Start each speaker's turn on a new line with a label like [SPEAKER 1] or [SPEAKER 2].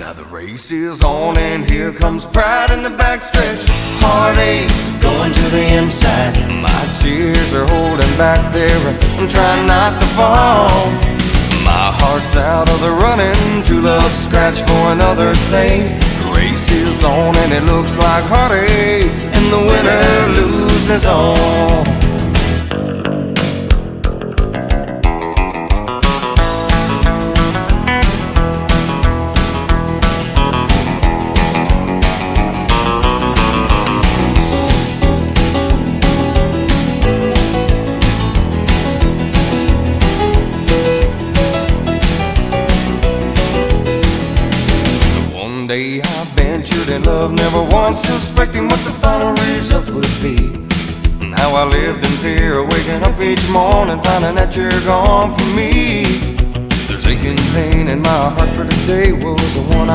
[SPEAKER 1] Now the race is on and here comes pride in the backstretch. Heartaches going to the inside. My tears are holding back there. I'm trying not to fall. My heart's out of the running. True love scratch for another's sake. The race is on and it looks like heartaches, and the winner loses all. One day I ventured in love, never once suspecting what the final result would be. And how I lived in fear, waking up each morning, finding that you're gone from me. There's aching pain in my heart, for today was the one